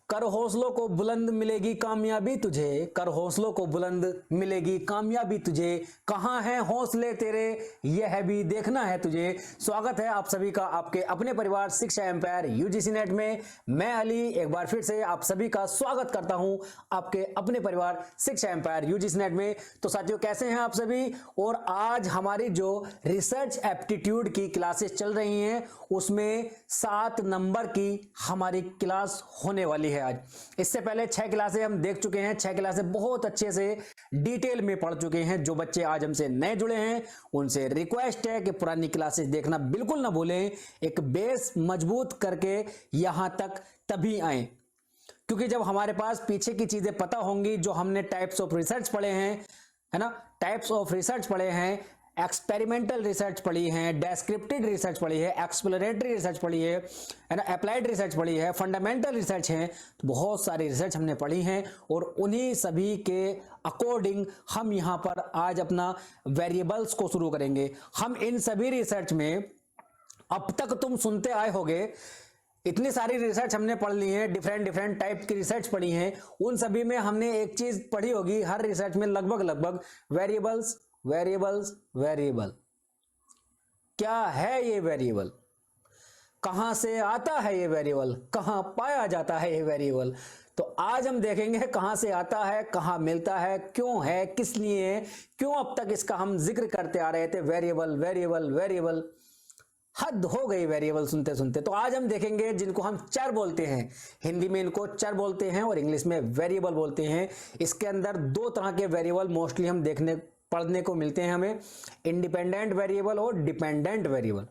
कर हौसलों को बुलंद मिलेगी कामयाबी तुझे, कर हौसलों को बुलंद मिलेगी कामयाबी तुझे, कहाँ है हौसले तेरे यह है भी देखना है तुझे। स्वागत है आप सभी का आपके अपने परिवार शिक्षा एम्पायर यूजीसी नेट में। मैं अली एक बार फिर से आप सभी का स्वागत करता हूं आपके अपने परिवार शिक्षा एम्पायर यूजीसी नेट में। तो साथियों, कैसे हैं आप सभी। और आज हमारी जो रिसर्च एप्टीट्यूड की क्लासेस चल रही हैं उसमें 7 नंबर की हमारी क्लास होने वाली है आज। इससे पहले 6 क्लासें हम देख चुके हैं, 6 क्लासें बहुत अच्छे से डिटेल में पढ़ चुके हैं। जो बच्चे आज हमसे नए जुड़े हैं उनसे रिक्वेस्ट है कि पुरानी क्लासेस देखना बिल्कुल ना भूलें। एक बेस मजबूत करके यहां तक तभी आए, क्योंकि जब हमारे पास पीछे की चीजें पता होंगी, जो हमने टाइप्स ऑफ रिसर्च पढ़े हैं, है ना, टाइप्स ऑफ रिसर्च पढ़े हैं, एक्सपेरिमेंटल रिसर्च पढ़ी है, डेस्क्रिप्टिव रिसर्च पढ़ी है, एक्सप्लोरेटरी रिसर्च पढ़ी है ना, अप्लाइड रिसर्च पढ़ी है, फंडामेंटल रिसर्च है। तो बहुत सारी रिसर्च हमने पढ़ी हैं और उन्हीं सभी के अकॉर्डिंग हम यहां पर आज अपना वेरिएबल्स को शुरू करेंगे। हम इन सभी रिसर्च में अब तक तुम सुनते आए होगे, इतनी सारी रिसर्च हमने पढ़ ली है, डिफरेंट टाइप की रिसर्च पढ़ी है। उन सभी में हमने एक चीज पढ़ी होगी, हर रिसर्च में लगभग वेरिएबल्स वेरिएबल। क्या है ये वेरिएबल, कहां से आता है ये वेरिएबल, कहां पाया जाता है ये वेरिएबल। तो आज हम देखेंगे कहां से आता है, कहां मिलता है, क्यों है, किस लिए है, क्यों अब तक इसका हम जिक्र करते आ रहे थे। वेरिएबल हद हो गई वेरिएबल सुनते सुनते। तो आज हम देखेंगे जिनको हम चर बोलते हैं, हिंदी में इनको चर बोलते हैं और इंग्लिश में वेरिएबल बोलते हैं। इसके अंदर 2 तरह के वेरिएबल मोस्टली हम पढ़ने को मिलते हैं हमें, इंडिपेंडेंट वेरिएबल और डिपेंडेंट वेरिएबल,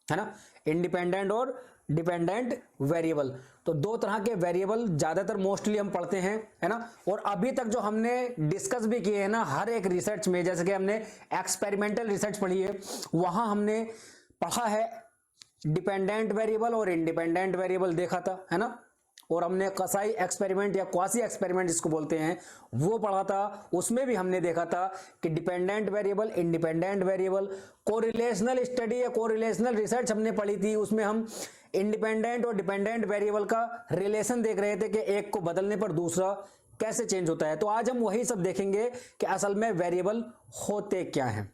है ना, इंडिपेंडेंट और डिपेंडेंट वेरिएबल। तो 2 तरह के वेरिएबल ज्यादातर मोस्टली हम पढ़ते हैं, है ना। और अभी तक जो हमने डिस्कस भी किए हैं ना हर एक रिसर्च में, जैसे कि हमने एक्सपेरिमेंटल रिसर्च पढ़ी है, वहां हमने पढ़ा है डिपेंडेंट वेरिएबल और इंडिपेंडेंट वेरिएबल देखा था, है ना। और हमने कसाई एक्सपेरिमेंट या क्वासी एक्सपेरिमेंट जिसको बोलते हैं वो पढ़ा था। उसमें भी हमने देखा था कि dependent variable, independent variable, correlational study या कोरिलेशनल रिसर्च हमने पढ़ी थी। उसमें हम इंडिपेंडेंट और डिपेंडेंट वेरिएबल का रिलेशन देख रहे थे कि एक को बदलने पर दूसरा कैसे चेंज होता है। तो आज हम वही सब देखेंगे कि असल में वेरिएबल होते क्या हैं।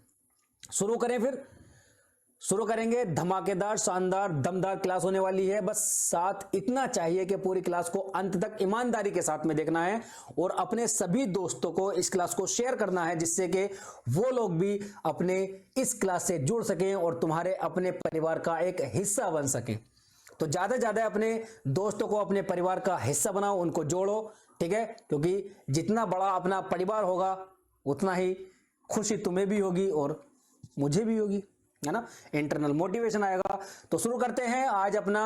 शुरू करेंगे धमाकेदार शानदार दमदार क्लास होने वाली है। बस साथ इतना चाहिए कि पूरी क्लास को अंत तक ईमानदारी के साथ में देखना है और अपने सभी दोस्तों को इस क्लास को शेयर करना है, जिससे कि वो लोग भी अपने इस क्लास से जुड़ सकें और तुम्हारे अपने परिवार का एक हिस्सा बन सकें। तो ज्यादा से ज्यादा अपने दोस्तों को अपने परिवार का हिस्सा बनाओ, उनको जोड़ो, ठीक है, क्योंकि जितना बड़ा अपना परिवार होगा उतना ही खुशी तुम्हें भी होगी और मुझे भी होगी, है ना, इंटरनल मोटिवेशन आएगा। तो शुरू करते हैं आज अपना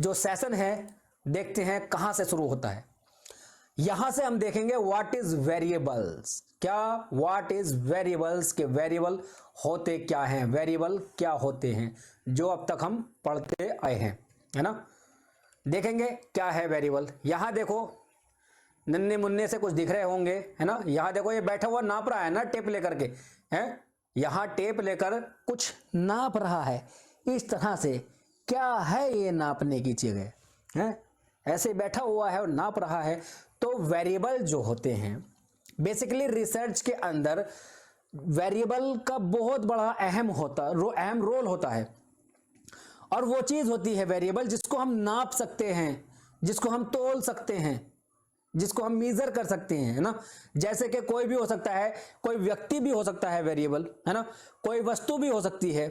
जो सेशन है, देखते हैं कहां से शुरू होता है। यहां से हम देखेंगे व्हाट इज वेरिएबल्स। क्या व्हाट इज वेरिएबल्स, के वेरिएबल होते क्या हैं, वेरिएबल क्या होते हैं, जो अब तक हम पढ़ते आए हैं, है ना। देखेंगे क्या है वेरिएबल। यहां देखो नन्हे मुन्ने से कुछ दिख रहे होंगे, है ना। यहां देखो ये बैठा हुआ नाप रहा है ना टेप लेकर के, है, यहां टेप लेकर कुछ नाप रहा है इस तरह से। क्या है ये नापने की जगह, है, ऐसे बैठा हुआ है और नाप रहा है। तो वेरिएबल जो होते हैं बेसिकली रिसर्च के अंदर वेरिएबल का बहुत बड़ा अहम रोल होता है। और वो चीज होती है वेरिएबल जिसको हम नाप सकते हैं, जिसको हम तोल सकते हैं, जिसको हम मेजर कर सकते हैं, है ना। जैसे कि कोई भी हो सकता है, कोई व्यक्ति भी हो सकता है वेरिएबल, है ना, कोई वस्तु भी हो सकती है,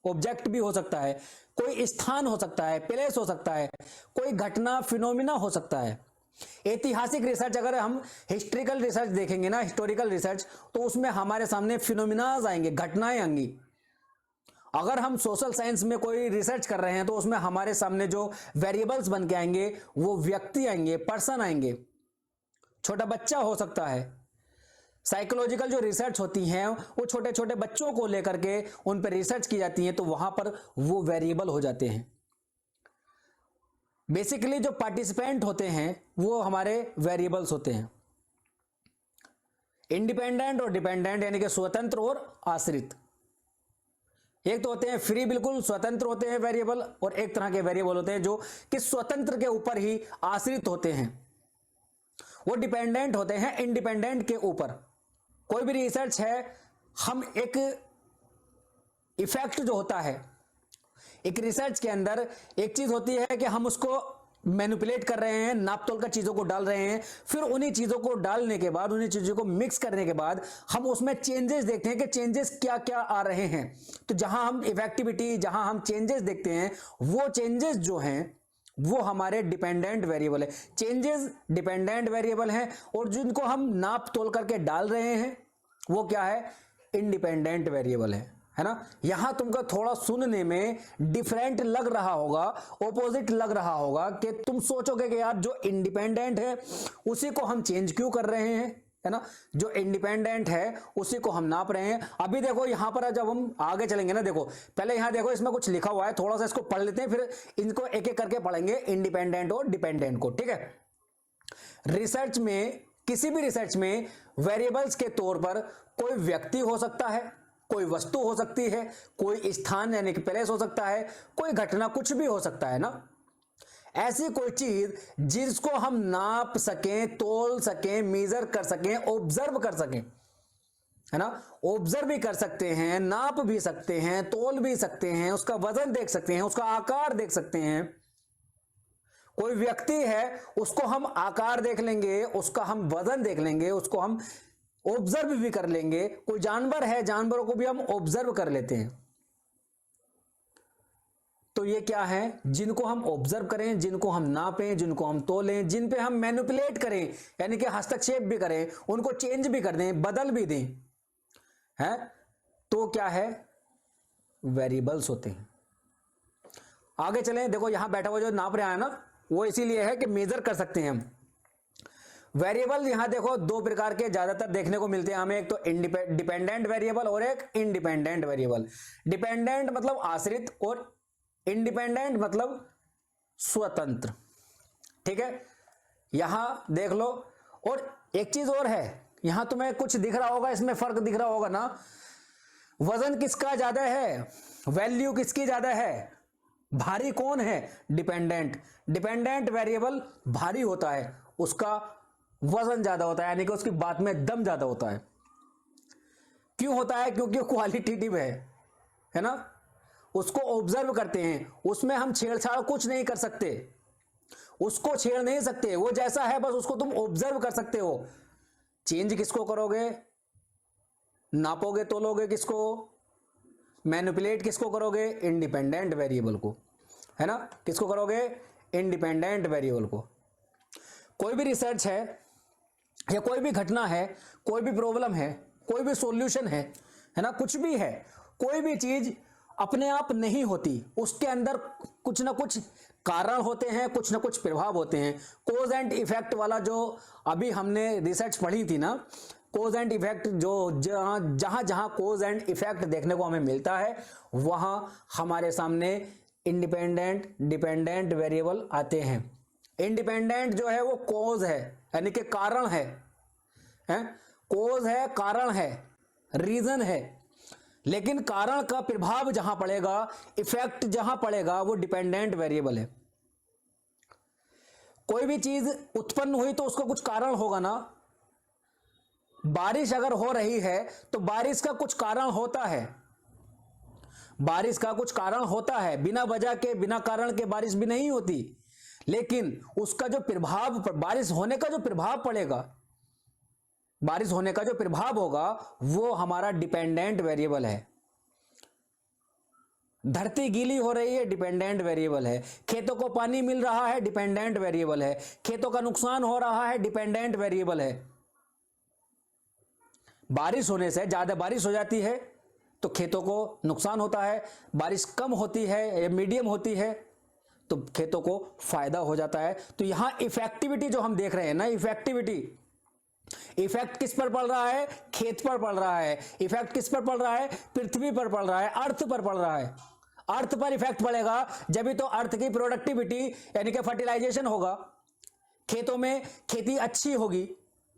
ऑब्जेक्ट भी हो सकता है, कोई स्थान हो सकता है, प्लेस हो सकता है, कोई घटना फिनोमिना हो सकता है। ऐतिहासिक रिसर्च, अगर हम हिस्ट्रिकल रिसर्च देखेंगे ना, हिस्टोरिकल रिसर्च, तो उसमें हमारे सामने फिनोमिनाज आएंगे, घटनाएं आएंगी। अगर हम सोशल साइंस में कोई रिसर्च कर रहे हैं तो उसमें हमारे सामने जो वेरिएबल्स बन के आएंगे वो व्यक्ति आएंगे, पर्सन आएंगे, छोटा बच्चा हो सकता है। साइकोलॉजिकल जो रिसर्च होती हैं वो छोटे छोटे बच्चों को लेकर के उन पर रिसर्च की जाती है, तो वहां पर वो वेरिएबल हो जाते हैं। बेसिकली जो पार्टिसिपेंट होते हैं वो हमारे वेरिएबल्स होते हैं। इंडिपेंडेंट और डिपेंडेंट यानी कि स्वतंत्र और आश्रित। एक तो होते हैं फ्री, बिल्कुल स्वतंत्र होते हैं वेरिएबल, और एक तरह के वेरिएबल होते हैं जो कि स्वतंत्र के ऊपर ही आश्रित होते हैं। वो डिपेंडेंट होते हैं इंडिपेंडेंट के ऊपर। कोई भी रिसर्च है, हम एक इफेक्ट जो होता है, एक रिसर्च के अंदर एक चीज होती है कि हम उसको मैनिपुलेट कर रहे हैं, नाप तोल कर चीजों को डाल रहे हैं, फिर उन्हीं चीजों को डालने के बाद, उन्हीं चीजों को मिक्स करने के बाद हम उसमें चेंजेस देखते हैं कि चेंजेस क्या क्या आ रहे हैं। तो जहां हम इफेक्टिविटी, जहां हम चेंजेस देखते हैं, वो चेंजेस जो हैं वो हमारे डिपेंडेंट वेरिएबल है। चेंजेस डिपेंडेंट वेरिएबल हैं, और जिनको हम नाप तोल करके डाल रहे हैं वो क्या है, इंडिपेंडेंट वेरिएबल है ना। यहां तुमको थोड़ा सुनने में डिफरेंट लग रहा होगा, ऑपोजिट लग रहा होगा, कि तुम सोचोगे कि यार जो इंडिपेंडेंट है उसी को हम चेंज क्यों कर रहे हैं, है ना। जो इंडिपेंडेंट है उसी को हम नाप रहे हैं। अभी देखो यहां पर जब हम आगे चलेंगे ना, देखो पहले यहां देखो इसमें कुछ लिखा हुआ है, थोड़ा सा इसको पढ़ लेते हैं, फिर इनको एक एक करके पढ़ेंगे, इंडिपेंडेंट और डिपेंडेंट को, ठीक है। रिसर्च में, किसी भी रिसर्च में वेरिएबल्स के तौर पर कोई व्यक्ति हो सकता है, कोई वस्तु हो सकती है, कोई स्थान यानी कि प्लेस हो सकता है, कोई घटना, कुछ भी हो सकता है ना। ऐसी कोई चीज जिसको हम नाप सकें, तोल सकें, मेजर कर सकें, ऑब्जर्व कर सकें, है ना। ऑब्जर्व भी कर सकते हैं, नाप भी सकते हैं, तोल भी सकते हैं, उसका वजन देख सकते हैं, उसका आकार देख सकते हैं। कोई व्यक्ति है, उसको हम आकार देख लेंगे, उसका हम वजन देख लेंगे, उसको हम ऑब्जर्व भी कर लेंगे। कोई जानवर है, जानवरों को भी हम ऑब्जर्व कर लेते हैं। तो ये क्या है, जिनको हम ऑब्जर्व करें, जिनको हम नापें, जिनको हम तोलें, जिन पे हम मैनिपुलेट करें यानी कि हस्तक्षेप भी करें, उनको चेंज भी कर दें, बदल भी दें, है, तो क्या है, वेरिएबल्स होते हैं। आगे चलें, देखो यहां बैठा हुआ जो नाप रहा है ना, वो इसीलिए है कि मेजर कर सकते हैं हम। वेरिएबल यहां देखो दो प्रकार के ज्यादातर देखने को मिलते हैं हमें, एक तो डिपेंडेंट वेरिएबल और एक इंडिपेंडेंट वेरिएबल। डिपेंडेंट मतलब आश्रित और इंडिपेंडेंट मतलब स्वतंत्र, ठीक है। यहां देख लो, और एक चीज और है, यहां तुम्हें कुछ दिख रहा होगा, इसमें फर्क दिख रहा होगा ना, वजन किसका ज्यादा है, वैल्यू किसकी ज्यादा है, भारी कौन है, डिपेंडेंट। डिपेंडेंट वेरिएबल भारी होता है, उसका वजन ज्यादा होता है, यानी कि उसकी बात में दम ज्यादा होता है। क्यों होता है, क्योंकि क्वालिटेटिव है ना। उसको ऑब्जर्व करते हैं, उसमें हम छेड़छाड़ कुछ नहीं कर सकते, उसको छेड़ नहीं सकते, वो जैसा है बस उसको तुम ऑब्जर्व कर सकते हो। चेंज किसको करोगे, नापोगे तोलोगे किसको, मैनिपुलेट किसको करोगे, इंडिपेंडेंट वेरिएबल को, है ना। किसको करोगे, इंडिपेंडेंट वेरिएबल को। कोई भी रिसर्च है या कोई भी घटना है, कोई भी प्रॉब्लम है, कोई भी सॉल्यूशन है ना, कुछ भी है, कोई भी चीज अपने आप नहीं होती, उसके अंदर कुछ ना कुछ कारण होते हैं, कुछ ना कुछ प्रभाव होते हैं। कोज एंड इफेक्ट वाला जो अभी हमने रिसर्च पढ़ी थी ना, कोज एंड इफेक्ट, जो जहां जहां कोज एंड इफेक्ट देखने को हमें मिलता है, वहां हमारे सामने इंडिपेंडेंट डिपेंडेंट वेरिएबल आते हैं। इंडिपेंडेंट जो है वो कोज है, यानी कि कारण है, कोज है, कारण है, रीजन है, लेकिन कारण का प्रभाव जहां पड़ेगा, इफेक्ट जहां पड़ेगा, वो डिपेंडेंट वेरिएबल है। कोई भी चीज उत्पन्न हुई तो उसका कुछ कारण होगा ना। बारिश अगर हो रही है तो बारिश का कुछ कारण होता है, बारिश का कुछ कारण होता है, बिना वजह के, बिना कारण के बारिश भी नहीं होती, लेकिन उसका जो प्रभाव, बारिश होने का जो प्रभाव पड़ेगा, बारिश होने का जो प्रभाव होगा, वो हमारा डिपेंडेंट वेरिएबल है। धरती गीली हो रही है, डिपेंडेंट वेरिएबल है। खेतों को पानी मिल रहा है, डिपेंडेंट वेरिएबल है। खेतों का नुकसान हो रहा है, डिपेंडेंट वेरिएबल है। बारिश होने से, ज्यादा बारिश हो जाती है तो खेतों को नुकसान होता है, बारिश कम होती है या मीडियम होती है तो खेतों को फायदा हो जाता है। तो यहां इफेक्टिविटी जो हम देख रहे हैं ना, इफेक्टिविटी, इफेक्ट किस पर पड़ रहा है, खेत पर पड़ रहा है। इफेक्ट किस पर पड़ रहा है, पृथ्वी पर पड़ रहा है, अर्थ पर पड़ रहा है। अर्थ पर इफेक्ट पड़ेगा जब भी तो अर्थ की प्रोडक्टिविटी यानी कि फर्टिलाइजेशन होगा, खेतों में खेती अच्छी होगी,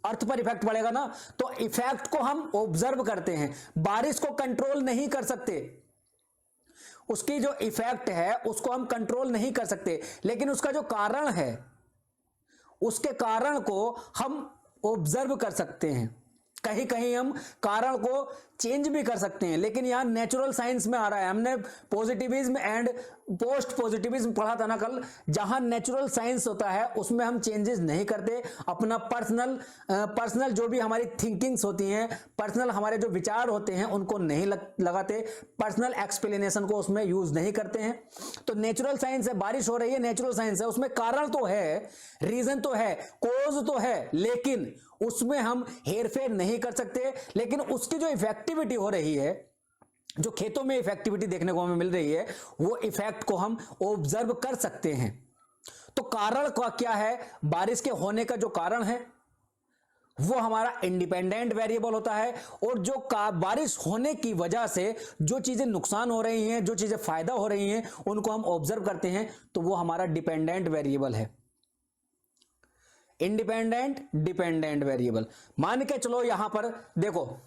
अर्थ पर इफेक्ट पड़ेगा ना। तो इफेक्ट को हम ऑब्जर्व करते हैं, बारिश को कंट्रोल नहीं कर सकते, उसकी जो इफेक्ट है उसको हम कंट्रोल नहीं कर सकते, लेकिन उसका जो कारण है उसके कारण को हम ऑब्जर्व कर सकते हैं, कहीं कहीं हम कारण को चेंज भी कर सकते हैं। लेकिन यहां नेचुरल साइंस में आ रहा है, हमने पॉजिटिविज्म एंड पोस्ट पॉजिटिविज्म पढ़ा था ना कल, जहां नेचुरल साइंस होता है उसमें हम चेंजेस नहीं करते, अपना पर्सनल जो भी हमारी थिंकिंग्स होती हैं, पर्सनल हमारे जो विचार होते हैं उनको नहीं लगाते, पर्सनल एक्सप्लेनेशन को उसमें यूज नहीं करते हैं। तो नेचुरल साइंस है, बारिश हो रही है, नेचुरल साइंस है, उसमें कारण तो है, रीजन तो है, कोज तो है, लेकिन उसमें हम हेरफेर नहीं कर सकते। लेकिन उसकी जो इफेक्टिविटी हो रही है, जो खेतों में इफेक्टिविटी देखने को हमें मिल रही है, वो इफेक्ट को हम ऑब्जर्व कर सकते हैं। तो कारण का क्या है, बारिश के होने का जो कारण है वो हमारा इंडिपेंडेंट वेरिएबल होता है, और जो बारिश होने की वजह से जो चीजें नुकसान हो रही हैं, जो चीजें फायदा हो रही हैं, उनको हम ऑब्जर्व करते हैं, तो वो हमारा डिपेंडेंट वेरिएबल है। इंडिपेंडेंट डिपेंडेंट वेरिएबल मान के चलो, यहां पर देखो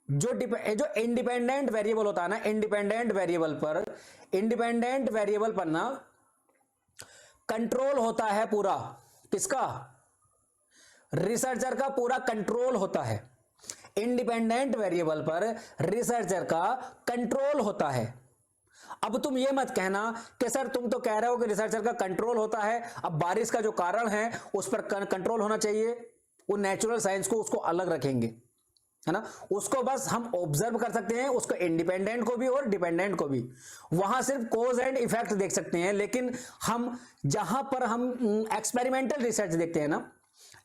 जो इंडिपेंडेंट वेरिएबल होता है ना, इंडिपेंडेंट वेरिएबल पर ना कंट्रोल होता है पूरा, किसका, रिसर्चर का पूरा कंट्रोल होता है। इंडिपेंडेंट वेरिएबल पर रिसर्चर का कंट्रोल होता है। अब तुम ये मत कहना कि सर तुम तो कह रहे हो कि रिसर्चर का कंट्रोल होता है, अब बारिश का जो कारण है उस पर कंट्रोल होना चाहिए, वो नेचुरल साइंस को उसको अलग रखेंगे, है ना, उसको बस हम ऑब्जर्व कर सकते हैं, उसको इंडिपेंडेंट को भी और डिपेंडेंट को भी, वहां सिर्फ कोज एंड इफेक्ट देख सकते हैं। लेकिन हम जहां पर हम एक्सपेरिमेंटल रिसर्च देखते हैं ना,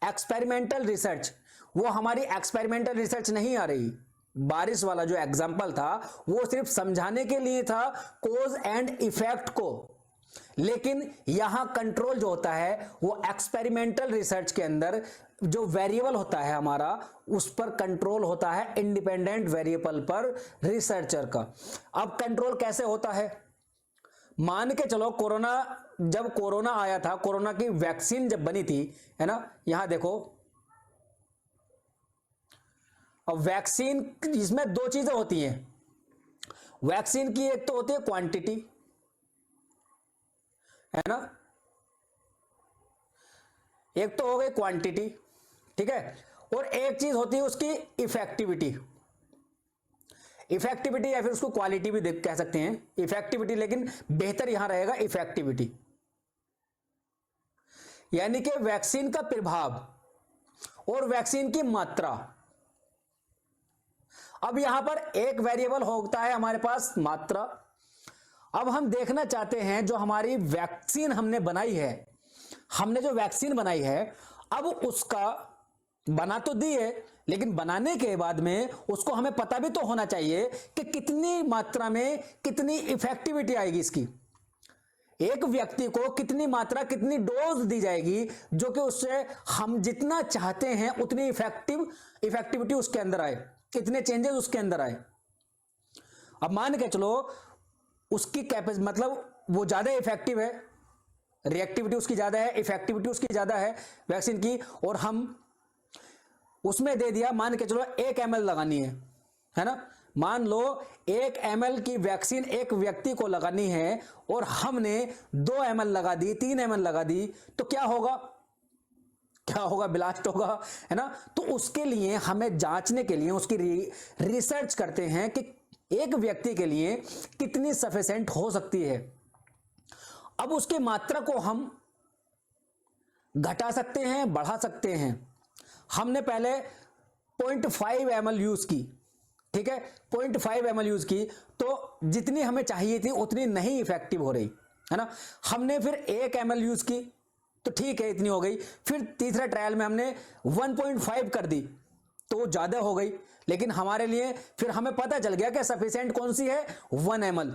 एक्सपेरिमेंटल रिसर्च, वो हमारी एक्सपेरिमेंटल रिसर्च नहीं आ रही। बारिश वाला जो एग्जाम्पल था वो सिर्फ समझाने के लिए था कोज एंड इफेक्ट को, लेकिन यहां कंट्रोल जो होता है वो एक्सपेरिमेंटल रिसर्च के अंदर जो वेरिएबल होता है हमारा, उस पर कंट्रोल होता है, इंडिपेंडेंट वेरिएबल पर रिसर्चर का। अब कंट्रोल कैसे होता है, मान के चलो जब कोरोना आया था, कोरोना की वैक्सीन जब बनी थी, है ना, यहां देखो, अब वैक्सीन, इसमें दो चीजें होती हैं वैक्सीन की, एक तो होती है क्वांटिटी, है ना, एक तो हो गई क्वांटिटी, ठीक है, और एक चीज होती है उसकी इफेक्टिविटी। इफेक्टिविटी या फिर उसको क्वालिटी भी कह सकते हैं, इफेक्टिविटी, लेकिन बेहतर यहां रहेगा इफेक्टिविटी, यानी कि वैक्सीन का प्रभाव और वैक्सीन की मात्रा। अब यहां पर एक वेरिएबल होता है हमारे पास मात्रा। अब हम देखना चाहते हैं जो हमारी वैक्सीन हमने बनाई है, हमने जो वैक्सीन बनाई है, अब उसका बना तो दी है, लेकिन बनाने के बाद में उसको हमें पता भी तो होना चाहिए कि कितनी मात्रा में कितनी इफेक्टिविटी आएगी इसकी, एक व्यक्ति को कितनी मात्रा, कितनी डोज दी जाएगी जो कि उससे हम जितना चाहते हैं उतनी इफेक्टिविटी उसके अंदर आए, कितने चेंजेस उसके अंदर आए। अब मान के चलो उसकी कैपेसिटी, मतलब वो ज्यादा इफेक्टिव है, रिएक्टिविटी उसकी ज्यादा है, इफेक्टिविटी उसकी ज्यादा है वैक्सीन की, और हम उसमें दे दिया, मान के चलो 1 ml लगानी है ना, मान लो 1 ml की वैक्सीन एक व्यक्ति को लगानी है और हमने 2 ml लगा दी, 3 ml लगा दी, तो क्या होगा, ब्लास्ट होगा, है ना। तो उसके लिए हमें जांचने के लिए उसकी रिसर्च करते हैं कि एक व्यक्ति के लिए कितनी सफिशिएंट हो सकती है। अब उसकी मात्रा को हम घटा सकते हैं, बढ़ा सकते हैं। हमने पहले 0.5 ml यूज की, ठीक है, 0.5 ml यूज की, तो जितनी हमें चाहिए थी उतनी नहीं इफेक्टिव हो रही, है ना। हमने फिर 1 ml यूज की, तो ठीक है इतनी हो गई। फिर तीसरा ट्रायल में हमने 1.5 कर दी, तो वो ज्यादा हो गई, लेकिन हमारे लिए फिर हमें पता चल गया कि सफिशिएंट कौन सी है, 1 ml,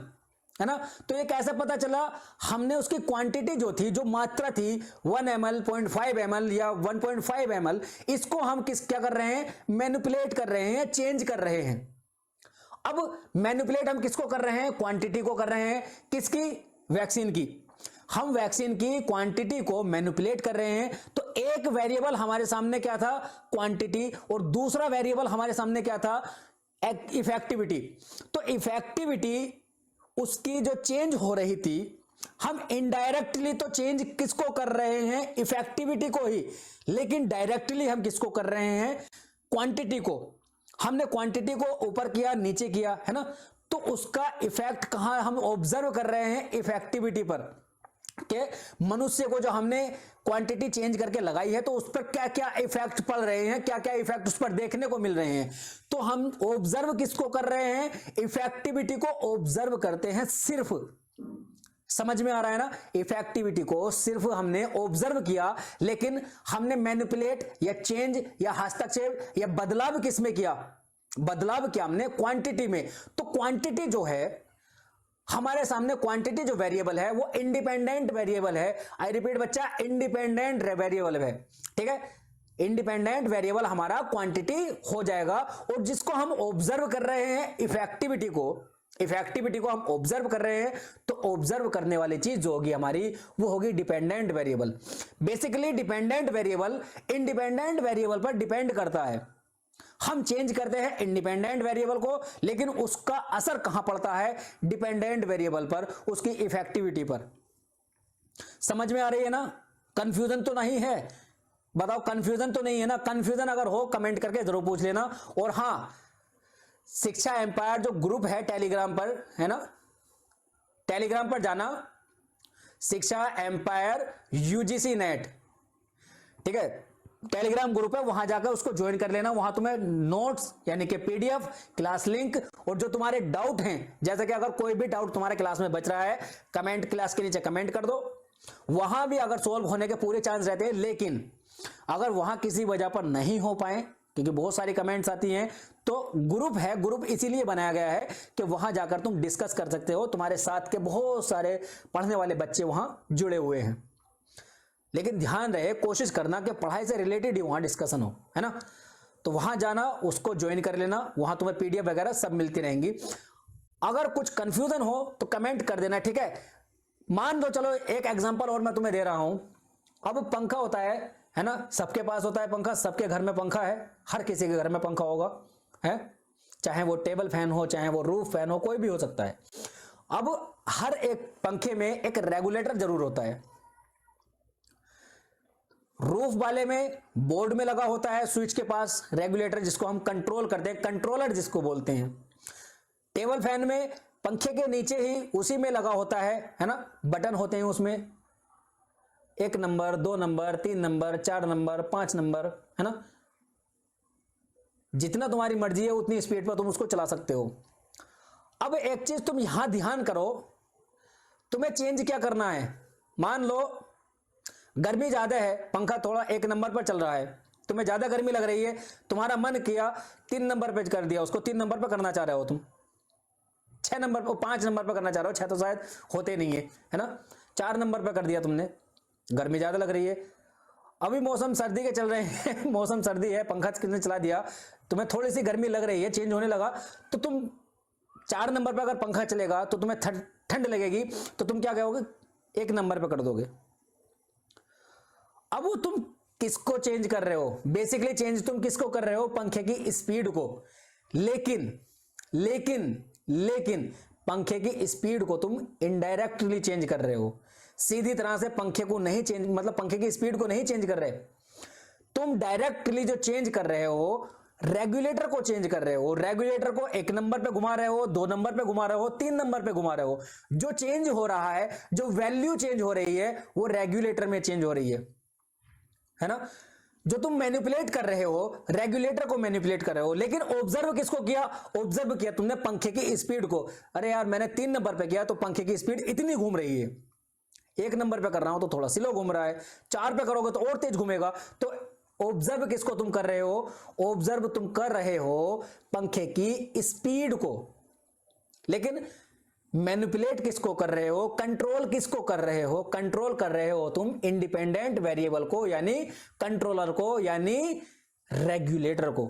है ना। तो ये कैसे पता चला, हमने उसकी क्वांटिटी जो थी, जो मात्रा थी 1 ml, 0.5 ml या 1.5 ml, इसको हम क्या कर रहे हैं, मैनिपुलेट कर रहे हैं, चेंज कर रहे हैं। अब मैनिपुलेट हम किसको कर रहे हैं, क्वांटिटी को कर रहे हैं, किसकी, वैक्सीन की। हम वैक्सीन की क्वांटिटी को मैनिपुलेट कर रहे हैं। तो एक वेरिएबल हमारे सामने क्या था, क्वांटिटी, और दूसरा वेरिएबल हमारे सामने क्या था, इफेक्टिविटी। तो इफेक्टिविटी उसकी जो चेंज हो रही थी, हम इनडायरेक्टली तो चेंज किसको कर रहे हैं, इफेक्टिविटी को ही, लेकिन डायरेक्टली हम किसको कर रहे हैं, क्वांटिटी को। हमने क्वांटिटी को ऊपर किया नीचे किया, है ना, तो उसका इफेक्ट कहां हम ऑब्जर्व कर रहे हैं, इफेक्टिविटी पर, कि मनुष्य को जो हमने क्वांटिटी चेंज करके लगाई है तो उस पर क्या क्या इफेक्ट पड़ रहे हैं, क्या क्या इफेक्ट उस पर देखने को मिल रहे हैं। तो हम ऑब्जर्व किसको कर रहे हैं, इफेक्टिविटी को ऑब्जर्व करते हैं सिर्फ। समझ में आ रहा है ना, इफेक्टिविटी को सिर्फ हमने ऑब्जर्व किया, लेकिन हमने मैनिपुलेट या चेंज या हस्तक्षेप या बदलाव किसमें किया, बदलाव किया हमने क्वांटिटी में। तो क्वांटिटी जो है हमारे सामने, क्वांटिटी जो वेरिएबल है वो इंडिपेंडेंट वेरिएबल है। आई रिपीट बच्चा, इंडिपेंडेंट वेरिएबल है, ठीक है। इंडिपेंडेंट वेरिएबल हमारा क्वांटिटी हो जाएगा, और जिसको हम ऑब्जर्व कर रहे हैं इफेक्टिविटी को हम ऑब्जर्व कर रहे हैं, तो ऑब्जर्व करने वाली चीज जो होगी हमारी वो होगी dependent variable. Basically dependent variable independent variable पर डिपेंड करता है। हम चेंज करते हैं इंडिपेंडेंट वेरिएबल को, लेकिन उसका असर कहां पड़ता है, डिपेंडेंट वेरिएबल पर, उसकी इफेक्टिविटी पर। समझ में आ रही है ना, कंफ्यूजन तो नहीं है, बताओ कंफ्यूजन तो नहीं है ना। कंफ्यूजन अगर हो कमेंट करके जरूर पूछ लेना। और हां, शिक्षा एम्पायर जो ग्रुप है टेलीग्राम पर, है ना, टेलीग्राम पर जाना, शिक्षा एम्पायर यूजीसी नेट, ठीक है, टेलीग्राम ग्रुप है, वहां जाकर उसको ज्वाइन कर लेना। वहां तुम्हें नोट्स यानी कि पीडीएफ, क्लास लिंक, और जो तुम्हारे डाउट हैं, जैसे कि अगर कोई भी डाउट तुम्हारे क्लास में बच रहा है, कमेंट क्लास के नीचे कमेंट कर दो, वहां भी अगर सोल्व होने के पूरे चांस रहते हैं। लेकिन अगर वहां किसी वजह पर नहीं हो पाए, क्योंकि बहुत सारी कमेंट्स आती हैं, तो ग्रुप है, ग्रुप इसीलिए बनाया गया है कि वहां जाकर तुम डिस्कस कर सकते हो। तुम्हारे साथ के बहुत सारे पढ़ने वाले बच्चे वहां जुड़े हुए हैं। लेकिन ध्यान रहे, कोशिश करना कि पढ़ाई से रिलेटेड ही वहां डिस्कशन हो, है ना। तो वहां जाना, उसको ज्वाइन कर लेना, वहां तुम्हें पीडीएफ वगैरह सब मिलती रहेंगी। अगर कुछ कंफ्यूजन हो तो कमेंट कर देना, ठीक है। मान लो, चलो एक एग्जांपल और मैं तुम्हें दे रहा हूं। अब पंखा होता है ना, सबके पास होता है पंखा, सबके घर में पंखा है, हर किसी के घर में पंखा होगा, है, चाहे वो टेबल फैन हो, चाहे वो रूफ फैन हो, कोई भी हो सकता है। अब हर एक पंखे में एक रेगुलेटर जरूर होता है। रूफ वाले में बोर्ड में लगा होता है, स्विच के पास रेगुलेटर, जिसको हम कंट्रोल करते हैं, कंट्रोलर जिसको बोलते हैं। टेबल फैन में पंखे के नीचे ही उसी में लगा होता है ना, बटन होते हैं उसमें, 1 number, 2 number, 3 number, 4 number, 5 number, है ना। जितना तुम्हारी मर्जी है उतनी स्पीड पर तुम उसको चला सकते हो। अब एक चीज तुम यहां ध्यान करो, तुम्हें चेंज क्या करना है। मान लो गर्मी ज्यादा है, पंखा थोड़ा 1 नंबर पर चल रहा है, तुम्हें ज्यादा गर्मी लग रही है, तुम्हारा मन किया 3 नंबर पे कर दिया, उसको 3 नंबर पर करना चाह रहे हो तुम, 6 नंबर पर, 5 नंबर पर करना चाह रहे हो, 6 तो शायद होते नहीं है ना, 4 नंबर पर कर दिया तुमने, गर्मी ज्यादा लग रही है। अभी मौसम सर्दी के चल रहे हैं मौसम सर्दी है, पंखा किसने चला दिया, तुम्हें थोड़ी सी गर्मी लग रही है, चेंज होने लगा, तो तुम 4 नंबर पर अगर पंखा चलेगा तो तुम्हें ठंड लगेगी, तो तुम क्या कहोगे, 1 नंबर पर कर दोगे। अब वो तुम किसको चेंज कर रहे हो, बेसिकली चेंज तुम किसको कर रहे हो, पंखे की स्पीड को। लेकिन लेकिन लेकिन पंखे की स्पीड को तुम इनडायरेक्टली चेंज कर रहे हो, सीधी तरह से पंखे को नहीं चेंज, मतलब पंखे की स्पीड को नहीं चेंज कर रहे, तुम डायरेक्टली जो चेंज कर रहे हो रेगुलेटर को चेंज कर रहे हो। रेगुलेटर को 1 नंबर पे घुमा रहे हो, 2 नंबर पे घुमा रहे हो, 3 नंबर पे घुमा रहे हो। जो चेंज हो रहा है, जो वैल्यू चेंज हो रही है, वो रेगुलेटर में चेंज हो रही है ना। जो तुम मैनिपुलेट कर रहे हो, रेगुलेटर को मैनिपुलेट कर रहे हो, लेकिन ऑब्जर्व किसको किया, ऑब्जर्व किया तुमने पंखे की स्पीड को। अरे यार मैंने 3 नंबर पे किया तो पंखे की स्पीड इतनी घूम रही है, 1 नंबर पे कर रहा हूं तो थोड़ा स्लो घूम रहा है, 4 पे करोगे तो और तेज घूमेगा। तो ऑब्जर्व किसको तुम कर रहे हो, ऑब्जर्व तुम कर रहे हो पंखे की स्पीड को, लेकिन मैनिपुलेट किसको कर रहे हो, कंट्रोल किसको कर रहे हो, कंट्रोल कर रहे हो तुम इंडिपेंडेंट वेरिएबल को, यानी कंट्रोलर को, यानी रेगुलेटर को।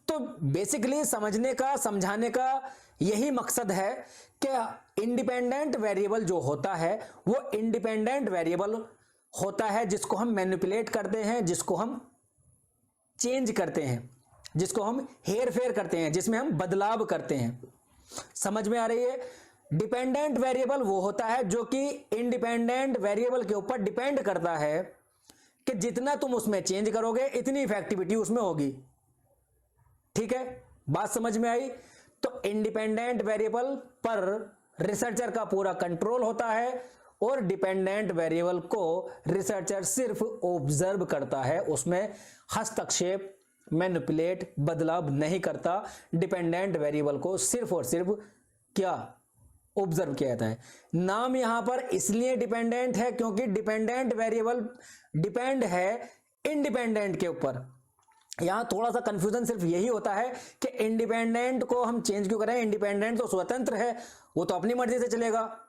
तो बेसिकली समझने का, समझाने का यही मकसद है कि इंडिपेंडेंट वेरिएबल जो होता है वो इंडिपेंडेंट वेरिएबल होता है जिसको हम मैनिपुलेट करते हैं, जिसको हम चेंज करते हैं, जिसको हम हेर फेर करते हैं, जिसमें हम बदलाव करते हैं। समझ में आ रही है। डिपेंडेंट वेरिएबल वो होता है जो कि इंडिपेंडेंट वेरिएबल के ऊपर डिपेंड करता है कि जितना तुम उसमें चेंज करोगे इतनी इफेक्टिविटी उसमें होगी। ठीक है, बात समझ में आई? तो इंडिपेंडेंट वेरिएबल पर रिसर्चर का पूरा कंट्रोल होता है और डिपेंडेंट वेरिएबल को रिसर्चर सिर्फ ऑब्जर्व करता है, उसमें हस्तक्षेप, मैनिपुलेट, बदलाव नहीं करता। डिपेंडेंट वेरिएबल को सिर्फ और सिर्फ क्या ऑब्जर्व किया जाता है। नाम यहां पर इसलिए डिपेंडेंट है क्योंकि डिपेंडेंट वेरिएबल डिपेंड है इंडिपेंडेंट के ऊपर। यहां थोड़ा सा कंफ्यूजन सिर्फ यही होता है कि इंडिपेंडेंट को हम चेंज क्यों करें, इंडिपेंडेंट तो स्वतंत्र है, वो तो अपनी मर्जी से चलेगा,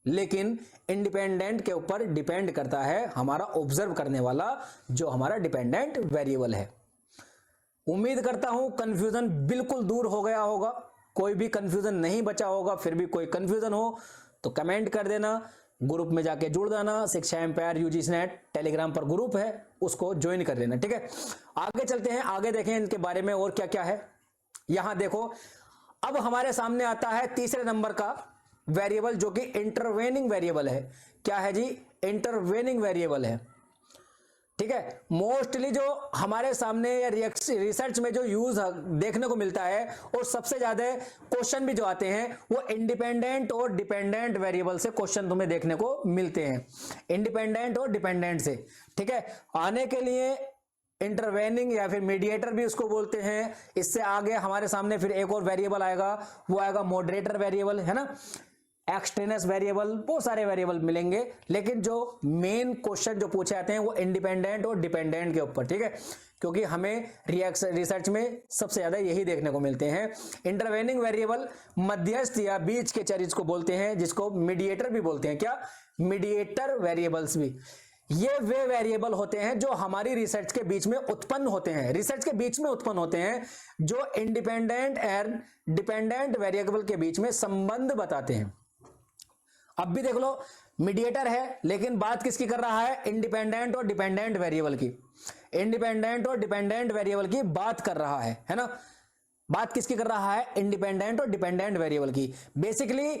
लेकिन इंडिपेंडेंट के ऊपर डिपेंड करता है हमारा ऑब्जर्व करने वाला जो हमारा डिपेंडेंट वेरिएबल है। उम्मीद करता हूं कंफ्यूजन बिल्कुल दूर हो गया होगा, कोई भी कंफ्यूजन नहीं बचा होगा। फिर भी कोई कंफ्यूजन हो तो कमेंट कर देना, ग्रुप में जाके जुड़ जाना। शिक्षा एम्पायर यूजीसी नेट टेलीग्राम पर ग्रुप है, उसको ज्वाइन कर लेना। ठीक है, आगे चलते हैं, आगे देखें इनके बारे में और क्या क्या है। यहां देखो, अब हमारे सामने आता है तीसरे नंबर का वेरिएबल जो कि इंटरवेनिंग वेरिएबल है। क्या है जी? इंटरवेनिंग वेरिएबल है। ठीक है, मोस्टली जो हमारे सामने या रिसर्च में जो यूज देखने को मिलता है और सबसे ज्यादा क्वेश्चन भी जो आते हैं वो इंडिपेंडेंट और डिपेंडेंट वेरिएबल से क्वेश्चन तुम्हें देखने को मिलते हैं, इंडिपेंडेंट और डिपेंडेंट से। ठीक है, आने के लिए इंटरवेनिंग या फिर मीडिएटर भी उसको बोलते हैं। इससे आगे हमारे सामने फिर एक और वेरिएबल आएगा, वो आएगा मॉडरेटर वेरिएबल, है ना, एक्सटेनस वेरिएबल, बहुत सारे वेरिएबल मिलेंगे, लेकिन जो मेन क्वेश्चन जो पूछे जाते हैं वो इंडिपेंडेंट और डिपेंडेंट के ऊपर। ठीक है, क्योंकि हमें रिसर्च में सबसे ज्यादा यही देखने को मिलते हैं। इंटरवेनिंग वेरिएबल मध्यस्थ या बीच के चर को बोलते हैं, जिसको मीडिएटर भी बोलते हैं। क्या? मीडिएटर वेरिएबल्स भी। ये वे वेरिएबल होते हैं जो हमारी रिसर्च के बीच में उत्पन्न होते हैं, रिसर्च के बीच में उत्पन्न होते हैं, जो इंडिपेंडेंट एंड डिपेंडेंट वेरिएबल के बीच में संबंध बताते हैं। अब भी देख लो, मीडिएटर है लेकिन बात किसकी कर रहा है? इंडिपेंडेंट और डिपेंडेंट वेरिएबल की। इंडिपेंडेंट और डिपेंडेंट वेरिएबल की बात कर रहा है ना? बात किसकी कर रहा है? इंडिपेंडेंट और डिपेंडेंट वेरिएबल की। बेसिकली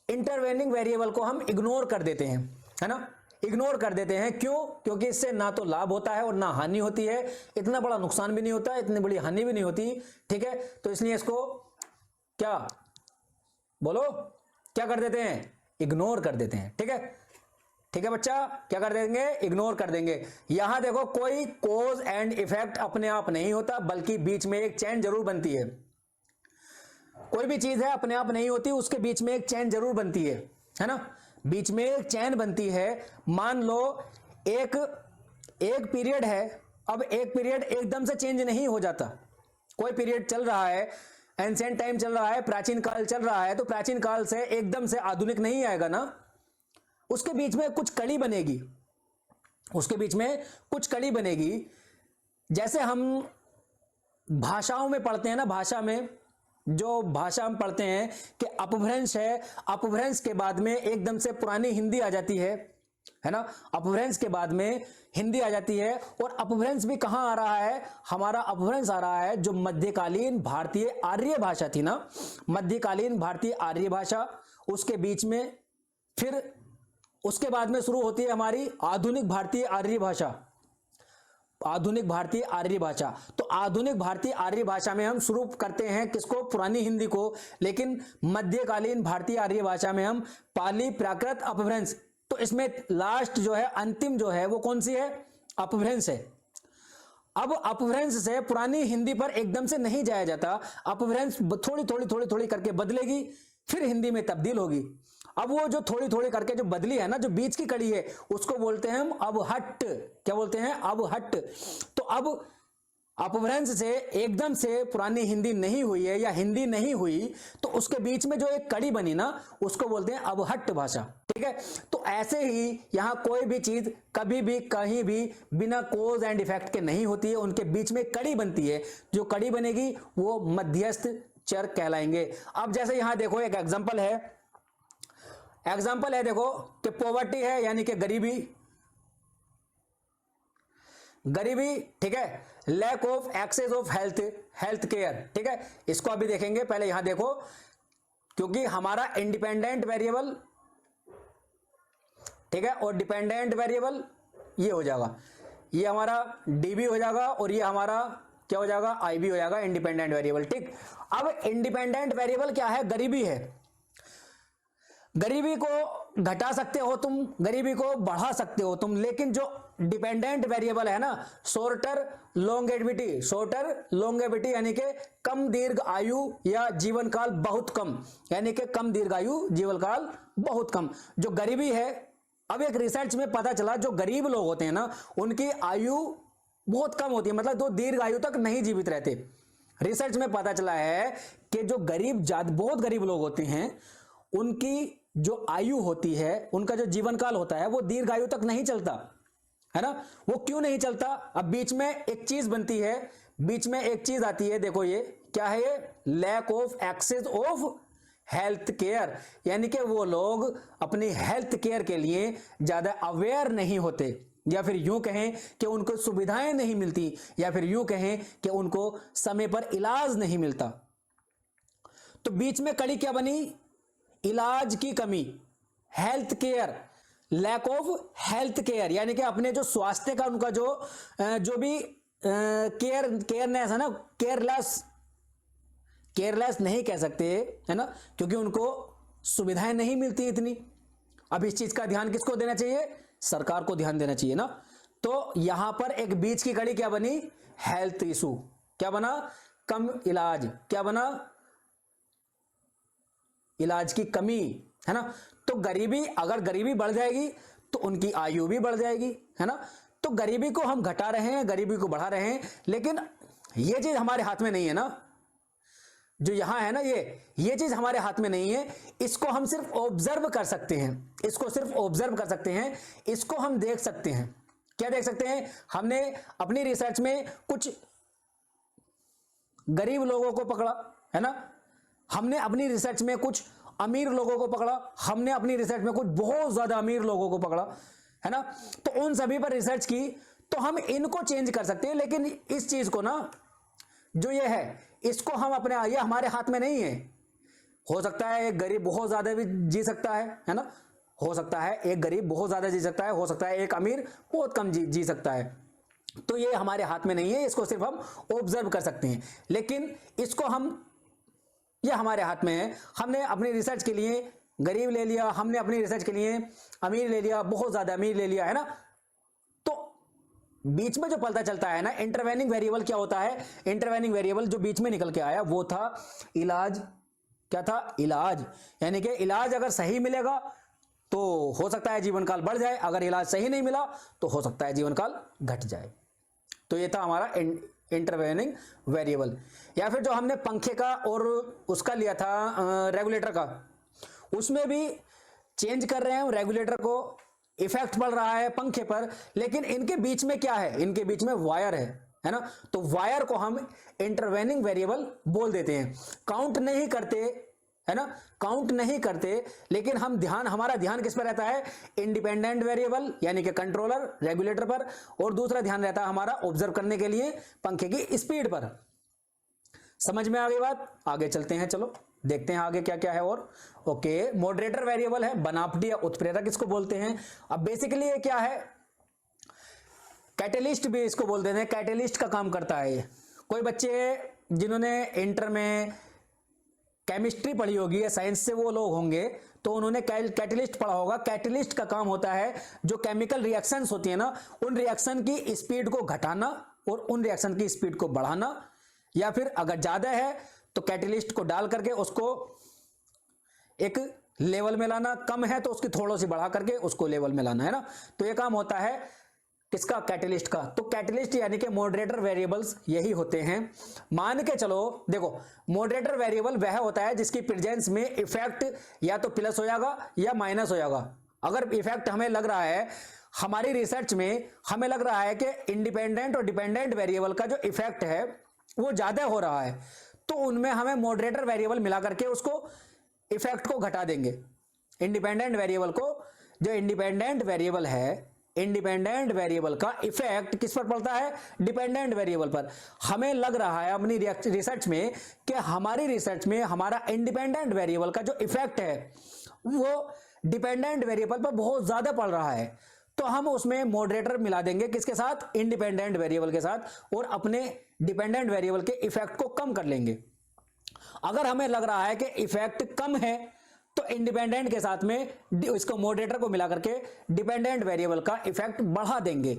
इंटरवेनिंग वेरिएबल को हम इग्नोर कर देते हैं, है ना, इग्नोर कर देते हैं। क्यों? क्योंकि इससे ना तो लाभ होता है और ना हानि होती है, इतना बड़ा नुकसान भी नहीं होता, इतनी बड़ी हानि भी नहीं होती। ठीक है, तो इसलिए इसको क्या बोलो, क्या कर देते हैं? इग्नोर कर देते हैं। ठीक है, ठीक है बच्चा, क्या कर देंगे? इग्नोर कर देंगे। यहां देखो, कोई कॉज एंड इफेक्ट अपने आप नहीं होता, बल्कि बीच में एक चेन जरूर बनती है। कोई भी चीज है अपने आप नहीं होती, उसके बीच में एक चेन जरूर बनती है ना, बीच में एक चेन बनती है। मान लो एक पीरियड है, अब एक पीरियड एकदम से चेंज नहीं हो जाता। कोई पीरियड चल रहा है, एंशिएंट टाइम चल रहा है, प्राचीन काल चल रहा है, तो प्राचीन काल से एकदम से आधुनिक नहीं आएगा ना, उसके बीच में कुछ कड़ी बनेगी, उसके बीच में कुछ कड़ी बनेगी। जैसे हम भाषाओं में पढ़ते हैं ना, भाषा में जो भाषा हम पढ़ते हैं कि अपभ्रंश है, अपभ्रंश के बाद में एकदम से पुरानी हिंदी आ जाती है ना, अपभ्रंश के बाद में हिंदी आ जाती है। और अपभ्रंश भी कहां आ रहा है? हमारा अपभ्रंश आ रहा है जो मध्यकालीन भारतीय आर्य भाषा थी ना, मध्यकालीन भारतीय आर्य भाषा, उसके बीच में फिर उसके बाद में शुरू होती है हमारी आधुनिक भारतीय आर्य भाषा, आधुनिक भारतीय आर्य भाषा। तो आधुनिक भारतीय आर्य भाषा में हम शुरू करते हैं किसको? पुरानी हिंदी को। लेकिन मध्यकालीन भारतीय आर्य भाषा में हम पाली प्राकृत अपभ्रंश। तो इसमें लास्ट जो है, अंतिम जो है, वो कौन सी है? अपभ्रंश है। अब अपभ्रंश से पुरानी हिंदी पर एकदम से नहीं जाया जाता, अपभ्रंश थोड़ी थोड़ी थोड़ी थोड़ी करके बदलेगी, फिर हिंदी में तब्दील होगी। अब वो जो थोड़ी थोड़ी करके जो बदली है ना, जो बीच की कड़ी है, उसको बोलते हैं हम अबहट्ट। क्या बोलते हैं? अबहट्ट। तो अब अपभ्रंश से एकदम से पुरानी हिंदी नहीं हुई है या हिंदी नहीं हुई, तो उसके बीच में जो एक कड़ी बनी ना, उसको बोलते हैं अबहट्ट भाषा। ठीक है, तो ऐसे ही यहां कोई भी चीज कभी भी कहीं भी बिना कोज एंड इफेक्ट के नहीं होती है, उनके बीच में कड़ी बनती है। जो कड़ी बनेगी वो मध्यस्थ चर कहलाएंगे। अब जैसे यहां देखो, एक एग्जाम्पल है देखो कि पॉवर्टी है, यानी कि गरीबी, ठीक है, lack of access of health care. ठीक है, इसको अभी देखेंगे। पहले यहां देखो, क्योंकि हमारा इंडिपेंडेंट वेरिएबल, ठीक है, और डिपेंडेंट वेरिएबल ये हो जाएगा, ये हमारा डी हो जाएगा और ये हमारा क्या हो जाएगा, आई हो जाएगा, इंडिपेंडेंट वेरिएबल। ठीक, अब इंडिपेंडेंट वेरिएबल क्या है, गरीबी है। गरीबी को घटा सकते हो तुम, गरीबी को बढ़ा सकते हो तुम, लेकिन जो डिपेंडेंट वेरिएबल है ना, शॉर्टर लॉन्गेविटी, शॉर्टर लॉन्गेविटी यानी कि कम दीर्घ आयु या जीवन काल बहुत कम, यानी कि कम दीर्घ आयु जीवन काल बहुत कम। जो गरीबी है, अब एक रिसर्च में पता चला जो गरीब लोग होते हैं ना, उनकी आयु बहुत कम होती है, मतलब दो दीर्घ आयु तक नहीं जीवित रहते। रिसर्च में पता चला है कि जो गरीब, बहुत गरीब लोग होते हैं, उनकी जो आयु होती है, उनका जो जीवन काल होता है, वो दीर्घ आयु तक नहीं चलता है ना। वो क्यों नहीं चलता? अब बीच में एक चीज बनती है, बीच में एक चीज आती है, देखो ये क्या है, ये lack of access of health care, यानी कि वो लोग अपनी हेल्थ केयर के लिए ज्यादा अवेयर नहीं होते, या फिर यूं कहें कि उनको सुविधाएं नहीं मिलती, या फिर यूं कहें कि उनको समय पर इलाज नहीं मिलता। तो बीच में कड़ी क्या बनी, इलाज की कमी, health care, lack of health care, यानी कि अपने जो स्वास्थ्य का उनका जो भी केयरनेस है ना, केयरलेस नहीं कह सकते है ना, क्योंकि उनको सुविधाएं नहीं मिलती इतनी। अब इस चीज का ध्यान किसको देना चाहिए, सरकार को ध्यान देना चाहिए ना। तो यहां पर एक बीच की कड़ी क्या बनी, हेल्थ इशू, क्या बना, कम इलाज, क्या बना, इलाज की कमी, है ना। तो गरीबी, अगर गरीबी बढ़ जाएगी तो उनकी आयु भी बढ़ जाएगी, है ना। तो गरीबी को हम घटा रहे हैं, गरीबी को बढ़ा रहे हैं, लेकिन ये चीज हमारे हाथ में नहीं है ना, जो यहां है ना, ये चीज हमारे हाथ में नहीं है। इसको हम सिर्फ ऑब्जर्व कर सकते हैं, इसको सिर्फ ऑब्जर्व कर सकते हैं, इसको हम देख सकते हैं। क्या देख सकते हैं, हमने अपनी रिसर्च में कुछ गरीब लोगों को पकड़ा, है ना, हमने अपनी रिसर्च में कुछ अमीर लोगों को पकड़ा, हमने अपनी रिसर्च में कुछ बहुत ज्यादा अमीर लोगों को पकड़ा, है ना। तो उन सभी पर रिसर्च की, तो हम इनको चेंज कर सकते हैं, लेकिन इस चीज को ना, जो ये है, इसको हम अपने, ये हमारे हाथ में नहीं है। हो सकता है एक गरीब बहुत ज्यादा भी जी सकता है ना, हो सकता है एक गरीब बहुत ज्यादा जी सकता है, हो सकता है एक अमीर बहुत कम जी सकता है। तो ये हमारे हाथ में नहीं है, इसको सिर्फ हम ऑब्जर्व कर सकते हैं, लेकिन इसको हम, ये हमारे हाथ में है। हमने अपनी रिसर्च के लिए गरीब ले लिया, हमने अपनी रिसर्च के लिए अमीर ले लिया, बहुत ज्यादा अमीर ले लिया, है ना। तो बीच में जो पता चलता है ना, इंटरवेनिंग वेरिएबल क्या होता है, इंटरवेनिंग वेरिएबल जो बीच में निकल के आया वो था इलाज। क्या था, इलाज, यानी कि इलाज अगर सही मिलेगा तो हो सकता है जीवन काल बढ़ जाए, अगर इलाज सही नहीं मिला तो हो सकता है जीवन काल घट जाए। तो ये था हमारा इंटरवेनिंग वेरिएबल। या फिर जो हमने पंखे का और उसका लिया था रेगुलेटर का, उसमें भी चेंज कर रहे हैं रेगुलेटर को, इफेक्ट पड़ रहा है पंखे पर, लेकिन इनके बीच में क्या है, इनके बीच में वायर है ना। तो वायर को हम इंटरवेनिंग वेरिएबल बोल देते हैं। काउंट नहीं करते, है ना, काउंट नहीं करते, लेकिन हम हमारा ध्यान किस पर रहता है, इंडिपेंडेंट वेरिएबल यानी कि कंट्रोलर रेगुलेटर पर, और दूसरा ध्यान रहता है हमारा ऑब्जर्व करने के लिए पंखे की स्पीड पर। समझ में आ गई बात, आगे चलते हैं, चलो देखते हैं आगे क्या क्या है। और ओके, मॉडरेटर वेरिएबल है, बनावटी या उत्प्रेरक इसको बोलते हैं। अब बेसिकली ये क्या है, कैटेलिस्ट भी इसको बोल देते हैं, कैटेलिस्ट का काम करता है ये। कोई बच्चे जिन्होंने इंटर में केमिस्ट्री पढ़ी होगी या साइंस से वो लोग होंगे, तो उन्होंने कैटेलिस्ट पढ़ा होगा। कैटेलिस्ट का काम होता है जो केमिकल रिएक्शंस होती है ना, उन रिएक्शन की स्पीड को घटाना और उन रिएक्शन की स्पीड को बढ़ाना, या फिर अगर ज्यादा है तो कैटेलिस्ट को डाल करके उसको एक लेवल में लाना, कम है तो उसकी थोड़ा सी बढ़ा करके उसको लेवल में लाना, है ना। तो ये काम होता है किसका, कैटेलिस्ट का। तो कैटेलिस्ट यानी कि मॉडरेटर वेरिएबल्स यही होते हैं। मान के चलो, देखो मॉडरेटर वेरिएबल वह होता है जिसकी प्रेजेंस में इफेक्ट या तो प्लस हो जाएगा या माइनस हो जाएगा। अगर इफेक्ट हमें लग रहा है, हमारी रिसर्च में हमें लग रहा है कि इंडिपेंडेंट और डिपेंडेंट वेरिएबल का जो इफेक्ट है वो ज्यादा हो रहा है, तो उनमें हमें मॉडरेटर वेरिएबल मिला करके उसको इफेक्ट को घटा देंगे। इंडिपेंडेंट वेरिएबल को, जो इंडिपेंडेंट वेरिएबल है इंडिपेंडेंट वेरिएबल का इफेक्ट किस पर पड़ता है? डिपेंडेंट वेरिएबल पर। हमें लग रहा है अपनी रिसर्च में कि हमारी रिसर्च में हमारा इंडिपेंडेंट वेरिएबल का जो इफेक्ट है वो डिपेंडेंट वेरिएबल पर बहुत ज्यादा पड़ रहा है, तो हम उसमें मॉडरेटर मिला देंगे किसके साथ? इंडिपेंडेंट वेरिएबल के साथ, और अपने डिपेंडेंट वेरिएबल के इफेक्ट को कम कर लेंगे। अगर हमें लग रहा है कि इफेक्ट कम है तो इंडिपेंडेंट के साथ में इसको मॉडरेटर को मिला करके डिपेंडेंट वेरिएबल का इफेक्ट बढ़ा देंगे,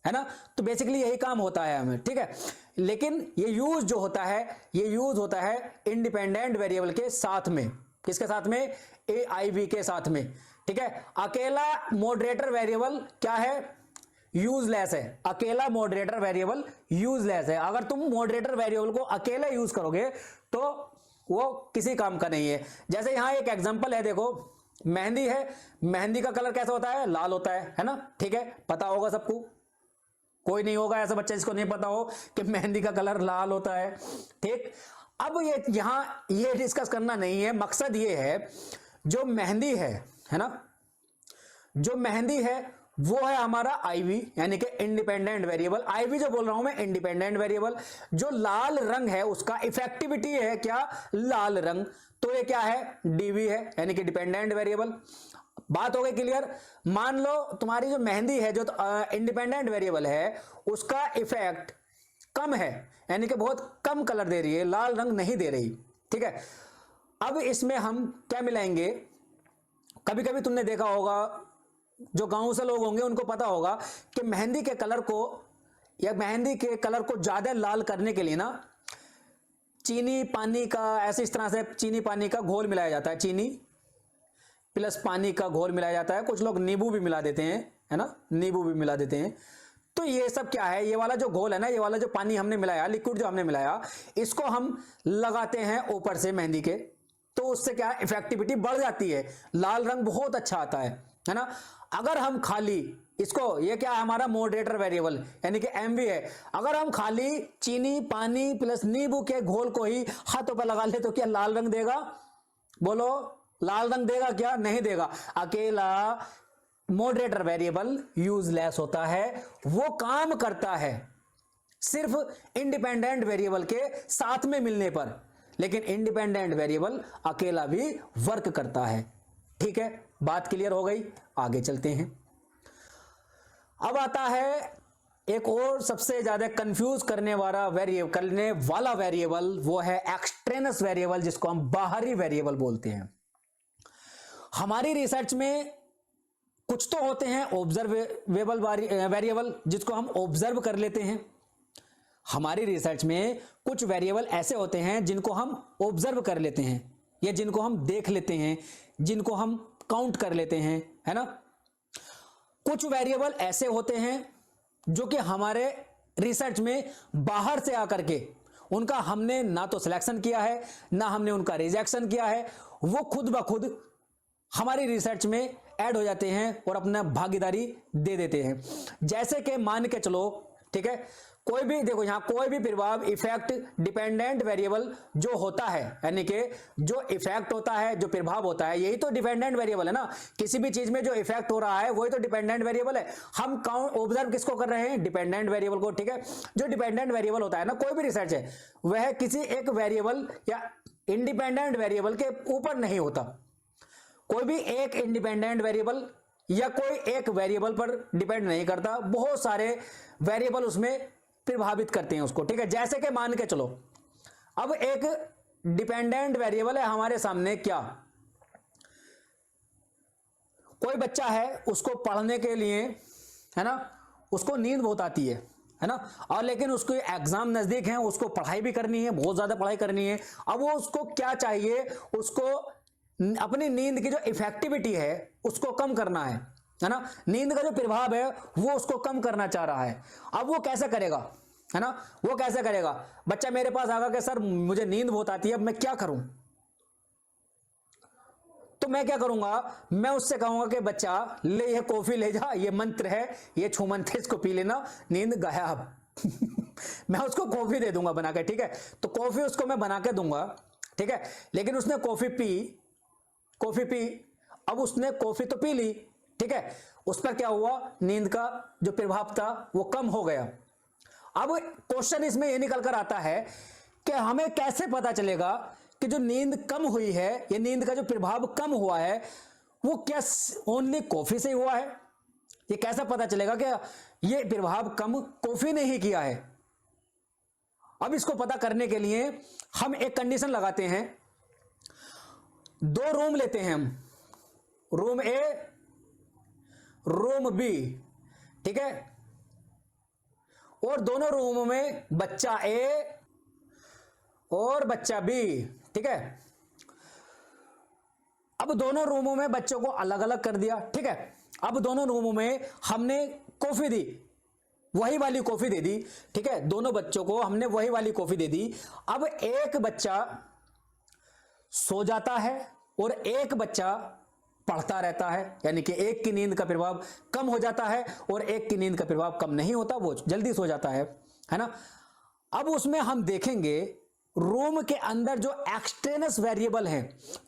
है ना। तो बेसिकली यही काम होता है हमें, ठीक है। लेकिन ये यूज जो होता है, ये यूज होता है इंडिपेंडेंट वेरिएबल के साथ में। किसके साथ में? AIV के साथ में, ठीक है। अकेला मॉडरेटर वेरिएबल क्या है? यूजलेस है। अकेला मॉडरेटर वेरिएबल यूजलेस है। अगर तुम मॉडरेटर वेरिएबल को अकेले यूज करोगे तो वो किसी काम का नहीं है। जैसे यहां एक एग्जांपल है, देखो मेहंदी है, मेहंदी का कलर कैसा होता है? लाल होता है ना, ठीक है, पता होगा सबको। कोई नहीं होगा ऐसा बच्चा जिसको नहीं पता हो कि मेहंदी का कलर लाल होता है, ठीक। अब ये यहां ये डिस्कस करना नहीं है, मकसद ये है जो मेहंदी है ना, जो मेहंदी है वो है हमारा IV यानी कि इंडिपेंडेंट वेरिएबल। IV जो बोल रहा हूं मैं इंडिपेंडेंट वेरिएबल। जो लाल रंग है उसका इफेक्टिविटी है क्या? लाल रंग। तो ये क्या है? DV है यानी कि डिपेंडेंट वेरिएबल। बात हो गई क्लियर। मान लो तुम्हारी जो मेहंदी है जो इंडिपेंडेंट वेरिएबल है उसका इफेक्ट कम है, यानी कि बहुत कम कलर दे रही है, लाल रंग नहीं दे रही, ठीक है। अब इसमें हम क्या मिलाएंगे? कभी कभी तुमने देखा होगा, जो गांव से लोग होंगे उनको पता होगा कि मेहंदी के कलर को या मेहंदी के कलर को ज्यादा लाल करने के लिए ना चीनी पानी का, ऐसे इस तरह से चीनी पानी का घोल मिलाया जाता है। चीनी प्लस पानी का घोल मिलाया जाता है। कुछ लोग नींबू भी मिला देते हैं, है ना, नींबू भी मिला देते हैं। तो ये सब क्या है? ये वाला जो घोल है ना, ये वाला जो पानी हमने मिलाया, लिक्विड जो हमने मिलाया, इसको हम लगाते हैं ऊपर से मेहंदी के, तो उससे क्या इफेक्टिविटी बढ़ जाती है, लाल रंग बहुत अच्छा आता है ना। अगर हम खाली इसको, ये क्या है हमारा मॉडरेटर वेरिएबल यानी कि MV है, अगर हम खाली चीनी पानी प्लस नींबू के घोल को ही हाथों पर लगा ले तो क्या लाल रंग देगा? बोलो, लाल रंग देगा क्या? नहीं देगा। अकेला मॉडरेटर वेरिएबल यूजलेस होता है, वो काम करता है सिर्फ इंडिपेंडेंट वेरिएबल के साथ में मिलने पर, लेकिन इंडिपेंडेंट वेरिएबल अकेला भी वर्क करता है, ठीक है। बात क्लियर हो गई, आगे चलते हैं। अब आता है एक और सबसे ज्यादा कंफ्यूज करने वाला वेरिएबल, वो है एक्सट्रेनस वेरिएबल, जिसको हम बाहरी वेरिएबल बोलते हैं। हमारी रिसर्च में कुछ तो होते हैं ऑब्जर्वेबल वेरिएबल, जिसको हम ऑब्जर्व कर लेते हैं। हमारी रिसर्च में कुछ वेरिएबल ऐसे होते हैं जिनको हम ऑब्जर्व कर लेते हैं, या जिनको हम देख लेते हैं, जिनको हम काउंट कर लेते हैं, है ना। कुछ वेरिएबल ऐसे होते हैं जो कि हमारे रिसर्च में बाहर से आकर के उनका हमने ना तो सिलेक्शन किया है, ना हमने उनका रिजेक्शन किया है, वो खुद ब खुद हमारी रिसर्च में ऐड हो जाते हैं और अपना भागीदारी दे देते हैं। जैसे कि मान के चलो, ठीक है, कोई भी देखो यहां कोई भी प्रभाव इफेक्ट डिपेंडेंट वेरिएबल जो होता है, यानी कि जो इफेक्ट होता है, जो प्रभाव होता है, यही तो डिपेंडेंट वेरिएबल है ना। किसी भी चीज में जो इफेक्ट हो रहा है वही तो डिपेंडेंट वेरिएबल है। हम काउंट ऑब्जर्व किसको कर रहे हैं? डिपेंडेंट वेरिएबल को, ठीक है। जो डिपेंडेंट वेरिएबल होता है ना, कोई भी रिसर्च है वह किसी एक वेरिएबल या इंडिपेंडेंट वेरिएबल के ऊपर नहीं होता। कोई भी एक इंडिपेंडेंट वेरिएबल या कोई एक वेरिएबल पर डिपेंड नहीं करता, बहुत सारे वेरिएबल उसमें प्रभावित करते हैं उसको, ठीक है। जैसे कि मान के चलो, अब एक डिपेंडेंट वेरिएबल है हमारे सामने, क्या? कोई बच्चा है, उसको पढ़ने के लिए, है ना, उसको नींद बहुत आती है ना, और लेकिन उसको एग्जाम नजदीक है, उसको पढ़ाई भी करनी है, बहुत ज्यादा पढ़ाई करनी है। अब वो उसको क्या चाहिए? उसको अपनी नींद की जो इफेक्टिविटी है उसको कम करना है ना। नींद का जो प्रभाव है वो उसको कम करना चाह रहा है। अब वो कैसे करेगा, है ना, वो कैसे करेगा? बच्चा मेरे पास आगा कि सर मुझे नींद बहुत आती है, अब मैं क्या करूं? तो मैं क्या करूंगा, मैं उससे कहूंगा कि बच्चा ले ये कॉफी ले जा, ये मंत्र है, ये छू मंत्र, इसको पी लेना, नींद गायब। मैं उसको कॉफी दे दूंगा बना के, ठीक है। तो कॉफी उसको मैं बना के दूंगा, ठीक है। लेकिन उसने कॉफी पी, अब उसने कॉफी तो पी ली, ठीक है। उस पर क्या हुआ, नींद का जो प्रभाव था वो कम हो गया। अब क्वेश्चन इसमें ये निकल कर आता है कि हमें कैसे पता चलेगा कि जो नींद कम हुई है, ये नींद का जो प्रभाव कम हुआ है वो क्या ओनली कॉफी से ही हुआ है? ये कैसा पता चलेगा कि ये प्रभाव कम कॉफी ने ही किया है? अब इसको पता करने के लिए हम एक कंडीशन लगाते हैं। दो रूम लेते हैं हम, रूम ए, रूम बी, ठीक है, और दोनों रूम में बच्चा ए और बच्चा बी, ठीक है। अब दोनों रूमों में बच्चों को अलग अलग कर दिया, ठीक है। अब दोनों रूमों में हमने कॉफी दी, वही वाली कॉफी दे दी, ठीक है। दोनों बच्चों को हमने वही वाली कॉफी दे दी। अब एक बच्चा सो जाता है और एक बच्चा पढ़ता रहता है, यानी कि एक की नींद का प्रभाव कम हो जाता है और एक की नींद का प्रभाव कम नहीं होता, वो जल्दी सो जाता है ना। अब उसमें हम देखेंगे रूम के अंदर जो एक्सट्रेनस वेरिएबल है,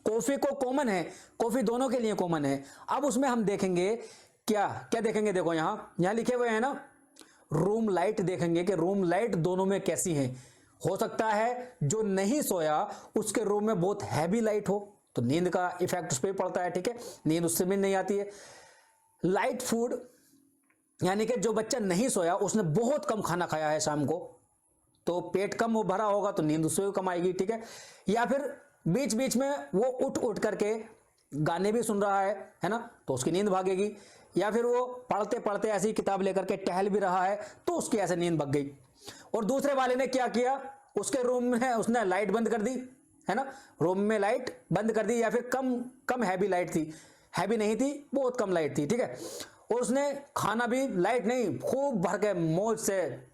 कॉफी को कॉमन है, कॉफी दोनों के लिए कॉमन है। अब उसमें हम देखेंगे क्या क्या देखेंगे, देखो यहां लिखे हुए हैं ना, रूम लाइट देखेंगे कि रूम लाइट दोनों में कैसी है। हो सकता है जो नहीं सोया उसके रूम में बहुत हैवी लाइट हो, तो नींद का इफेक्ट उस पर पड़ता है, ठीक है, नींद उससे भी नहीं आती है। लाइट फूड, यानी कि जो बच्चा नहीं सोया उसने बहुत कम खाना खाया है शाम को, तो पेट कम भरा होगा तो नींद उससे भी कम आएगी, ठीक है। या फिर बीच बीच में वो उठ उठ करके गाने भी सुन रहा है ना, तो उसकी नींद भागेगी। या फिर वो पढ़ते पढ़ते ऐसी किताब लेकर के टहल भी रहा है तो उसकी ऐसे नींद भाग गई। और दूसरे वाले ने क्या किया, उसके रूम में उसने लाइट बंद कर दी, है ना, रूम में लाइट बंद कर दी, या फिर कम हैवी लाइट थी, हैवी नहीं थी, बहुत कम लाइट थी, ठीक है। और उसने खाना भी लाइट नहीं, खूब भर के मौज से,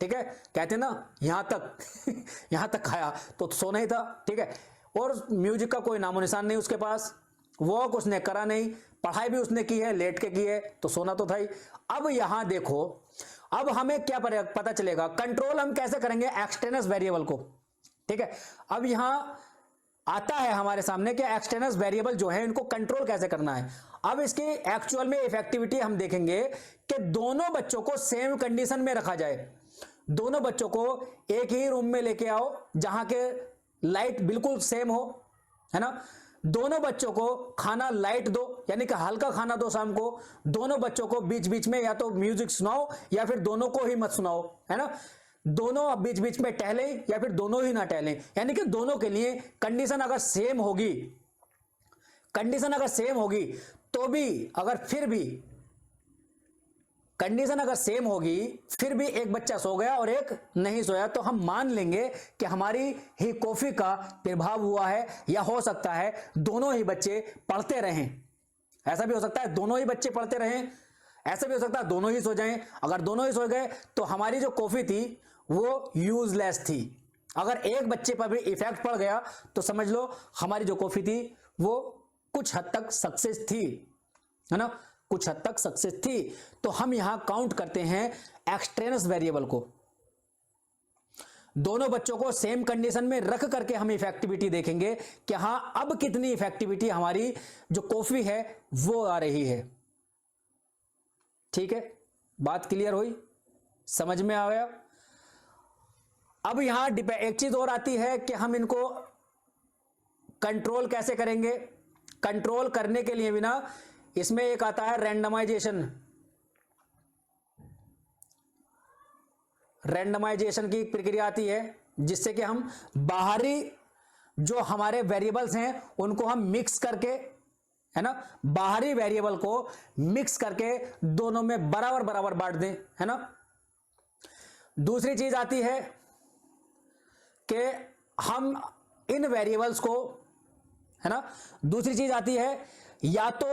ठीक है, कहते ना यहां तक यहां तक खाया, तो सोना ही था, ठीक है। और म्यूजिक का कोई नामो निशान नहीं उसके पास, वॉक उसने करा नहीं, पढ़ाई भी उसने की है, लेट के की है, तो सोना तो था ही। अब यहां देखो, अब हमें क्या पता चलेगा, कंट्रोल हम कैसे करेंगे एक्सटेर्नस वेरिएबल को, ठीक है। अब यहां आता है हमारे सामने कि एक्सटेर्नस वेरिएबल जो है इनको कंट्रोल कैसे करना है। अब इसकी एक्चुअल में इफेक्टिविटी हम देखेंगे कि दोनों बच्चों को सेम कंडीशन में रखा जाए, दोनों बच्चों को एक ही रूम में लेके आओ जहां के लाइट बिल्कुल सेम हो, है ना। दोनों बच्चों को खाना लाइट दो, यानी कि हल्का खाना दो शाम को। दोनों बच्चों को बीच बीच में या तो म्यूजिक सुनाओ या फिर दोनों को ही मत सुनाओ, है ना। दोनों बीच बीच में टहलें या फिर दोनों ही ना टहलें, यानी कि दोनों के लिए कंडीशन अगर सेम होगी, कंडीशन अगर सेम होगी तो भी, अगर फिर भी कंडीशन अगर सेम होगी, फिर भी एक बच्चा सो गया और एक नहीं सोया, तो हम मान लेंगे कि हमारी ही कॉफी का प्रभाव हुआ है, या हो सकता है दोनों ही बच्चे पढ़ते रहें। ऐसा भी हो सकता है दोनों ही बच्चे पढ़ते रहें, ऐसा भी हो सकता है दोनों ही सो जाएं। अगर दोनों ही सो गए तो हमारी जो कॉफी थी वो यूजलेस थी। अगर एक बच्चे पर भी इफेक्ट पड़ गया तो समझ लो हमारी जो कॉफी थी वो कुछ हद तक सक्सेस थी, है ना, कुछ हद तक सक्सेस थी। तो हम यहां काउंट करते हैं एक्सट्रेनस वेरिएबल को। दोनों बच्चों को सेम कंडीशन में रख करके हम इफेक्टिविटी देखेंगे कि हां अब कितनी इफेक्टिविटी हमारी जो कॉफी है वो आ रही है। ठीक है, बात क्लियर हुई, समझ में आ गया। अब यहां एक चीज और आती है कि हम इनको कंट्रोल कैसे करेंगे। कंट्रोल करने के लिए भी ना इसमें एक आता है रैंडमाइजेशन। रैंडमाइजेशन की प्रक्रिया आती है जिससे कि हम बाहरी जो हमारे वेरिएबल्स हैं उनको हम मिक्स करके, है ना, बाहरी वेरिएबल को मिक्स करके दोनों में बराबर बराबर बांट दें, है ना। दूसरी चीज आती है कि हम इन वेरिएबल्स को, है ना, दूसरी चीज आती है या तो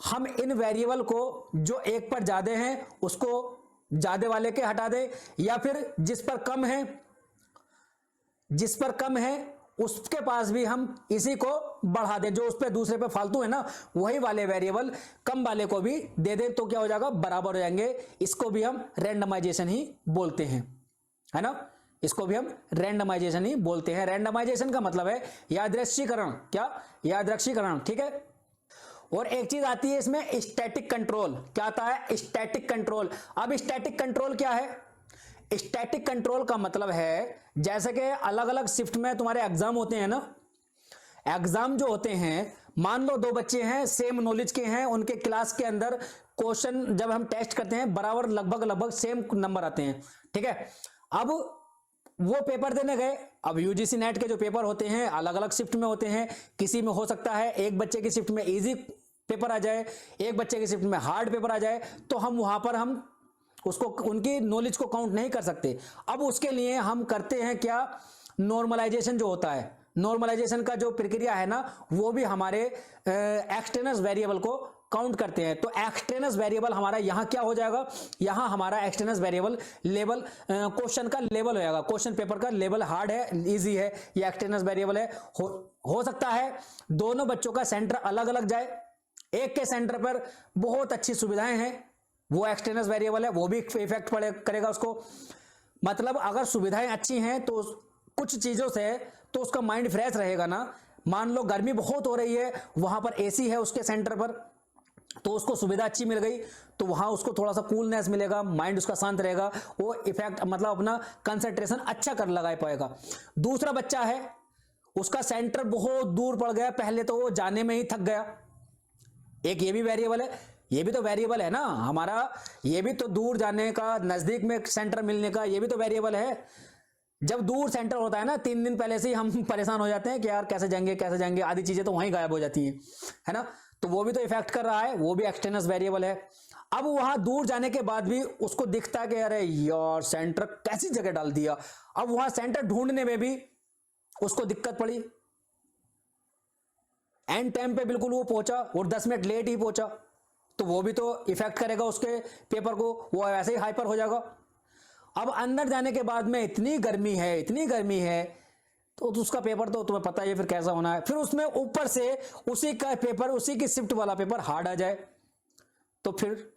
हम इन वेरिएबल को जो एक पर ज्यादा हैं उसको ज्यादा वाले के हटा दें, या फिर जिस पर कम है उसके पास भी हम इसी को बढ़ा दें, जो उस पर दूसरे पे फालतू है ना वही वाले वेरिएबल कम वाले को भी दे दें, तो क्या हो जाएगा, बराबर हो जाएंगे। इसको भी हम रैंडमाइजेशन ही बोलते हैं, है ना, इसको भी हम रैंडमाइजेशन ही बोलते हैं। रैंडमाइजेशन का मतलब है यादृच्छिकरण, क्या, यादृच्छिकरण, ठीक है। और एक चीज आती है इसमें स्टैटिक कंट्रोल। क्या आता है? Static control. अब स्टैटिक कंट्रोल क्या है? स्टैटिक कंट्रोल का मतलब है जैसे कि अलग अलग शिफ्ट में तुम्हारे एग्जाम होते हैं ना, एग्जाम जो होते हैं, मान लो दो बच्चे हैं सेम नॉलेज के हैं, उनके क्लास के अंदर क्वेश्चन जब हम टेस्ट करते हैं बराबर लगभग सेम नंबर आते हैं, ठीक है। अब वो पेपर देने गए, अब यूजीसी नेट के जो पेपर होते हैं अलग अलग शिफ्ट में होते हैं, किसी में हो सकता है एक बच्चे की शिफ्ट में इजी पेपर आ जाए, एक बच्चे की शिफ्ट में हार्ड पेपर आ जाए, तो हम वहां पर हम उसको उनकी नॉलेज को काउंट नहीं कर सकते। अब उसके लिए हम करते हैं क्या, नॉर्मलाइजेशन जो होता है, नॉर्मलाइजेशन का जो प्रक्रिया है ना, वो भी हमारे एक्सटेनस वेरिएबल को काउंट करते हैं। तो एक्सटेनस वेरिएबल हमारा यहां क्या हो जाएगा, यहां हमारा एक्सटेनस वेरिएबल लेवल क्वेश्चन का लेवल होगा, क्वेश्चन पेपर का लेवल हार्ड है इजी है, ये एक्सटेनस वेरिएबल है। हो सकता है दोनों बच्चों का सेंटर अलग अलग जाए, एक के सेंटर पर बहुत अच्छी सुविधाएं हैं, वो एक्सटेनस वेरिएबल है, वो भी इफेक्ट करेगा उसको। मतलब अगर सुविधाएं अच्छी हैं तो कुछ चीजों से तो उसका माइंड फ्रेश रहेगा ना। मान लो गर्मी बहुत हो रही है, वहां पर एसी है उसके सेंटर पर, तो उसको सुविधा अच्छी मिल गई, तो वहां उसको थोड़ा सा कूलनेस मिलेगा, माइंड उसका शांत रहेगा, वो इफेक्ट मतलब अपना कंसंट्रेशन अच्छा कर लगा पाएगा। दूसरा बच्चा है, उसका सेंटर बहुत दूर पड़ गया, पहले तो वो जाने में ही थक गया, एक ये भी वेरिएबल है, ये भी तो वेरिएबल है ना हमारा, ये भी तो दूर जाने का, नजदीक में सेंटर मिलने का, ये भी तो वेरिएबल है। जब दूर सेंटर होता है ना, 3 दिन पहले से ही हम परेशान हो जाते हैं कि यार कैसे जाएंगे, आधी चीजें तो वहीं गायब हो जाती हैं, है ना। तो वो भी तो इफेक्ट कर रहा है, वो भी एक्सटेनस वेरिएबल है। अब वहां दूर जाने के बाद भी उसको दिखता है कि अरे यार सेंटर कैसी जगह डाल दिया, अब वहां सेंटर ढूंढने में भी उसको दिक्कत पड़ी, एंड टाइम पे बिल्कुल वो पहुंचा और 10 मिनट लेट ही पहुंचा, तो वो भी तो इफेक्ट करेगा उसके पेपर को, वो ऐसे ही हाइपर हो जाएगा। अब अंदर जाने के बाद में इतनी गर्मी है तो उसका पेपर तो तुम्हें पता ही है फिर कैसा होना है। फिर उसमें ऊपर से उसी का पेपर, उसी की शिफ्ट वाला पेपर हार्ड आ जाए, तो फिर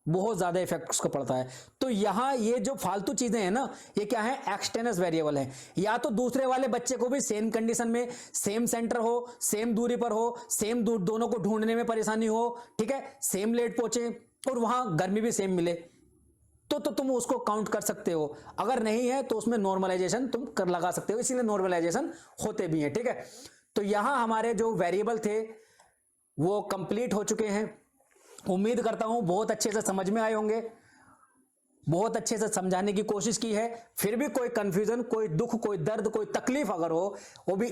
बहुत ज्यादा इफेक्ट उसका पड़ता है। तो यहां ये जो फालतू चीजें हैं ना, ये क्या है, एक्सटेनस वेरिएबल है। या तो दूसरे वाले बच्चे को भी सेम कंडीशन में, सेम सेंटर हो, सेम दूरी पर हो, सेम दूर, दोनों को ढूंढने में परेशानी हो, ठीक है, सेम लेट पहुंचे और वहां गर्मी भी सेम मिले, तो तुम उसको काउंट कर सकते हो। अगर नहीं है तो उसमें नॉर्मलाइजेशन तुम कर लगा सकते हो, इसीलिए नॉर्मलाइजेशन होते भी हैं, ठीक है। तो यहां हमारे जो वेरिएबल थे वो कंप्लीट हो चुके हैं। उम्मीद करता हूं बहुत अच्छे से समझ में आए होंगे, बहुत अच्छे से समझाने की कोशिश की है। फिर भी कोई कंफ्यूजन, कोई दुख, कोई दर्द, कोई तकलीफ अगर हो, वो भी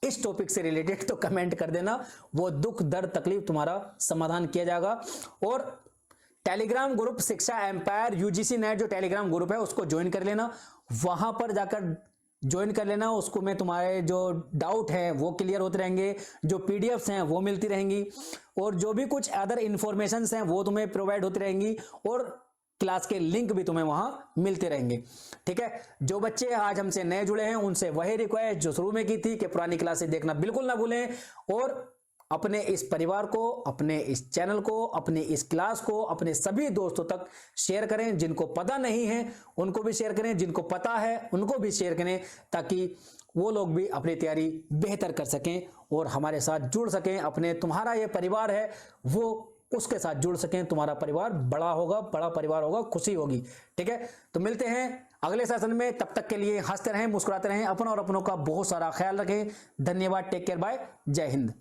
इस टॉपिक से रिलेटेड, तो कमेंट कर देना, वो दुख दर्द तकलीफ तुम्हारा समाधान किया जाएगा। और टेलीग्राम ग्रुप शिक्षा एम्पायर यूजीसी नेट जो टेलीग्राम ग्रुप है उसको ज्वाइन कर लेना, वहां पर जाकर ज्वाइन कर लेना, उसको में तुम्हारे जो डाउट है वो क्लियर होते रहेंगे, जो पीडीएफ्स हैं वो मिलती रहेंगी, और जो भी कुछ अदर इंफॉर्मेशंस हैं वो तुम्हें प्रोवाइड होती रहेंगी, और क्लास के लिंक भी तुम्हें वहां मिलते रहेंगे, ठीक है। जो बच्चे आज हमसे नए जुड़े हैं उनसे वही रिक्वेस्ट जो शुरू में की थी कि पुरानी क्लासेस देखना बिल्कुल ना भूलें, और अपने इस परिवार को, अपने इस चैनल को, अपने इस क्लास को अपने सभी दोस्तों तक शेयर करें। जिनको पता नहीं है उनको भी शेयर करें, जिनको पता है उनको भी शेयर करें, ताकि वो लोग भी अपनी तैयारी बेहतर कर सकें और हमारे साथ जुड़ सकें। अपने तुम्हारा ये परिवार है वो उसके साथ जुड़ सकें, तुम्हारा परिवार बड़ा होगा, बड़ा परिवार होगा, खुशी होगी, ठीक है। तो मिलते हैं अगले सेशन में, तब तक के लिए हंसते रहें, मुस्कुराते रहें, अपना और अपनों का बहुत सारा ख्याल रखें। धन्यवाद, टेक केयर, बाय, जय हिंद।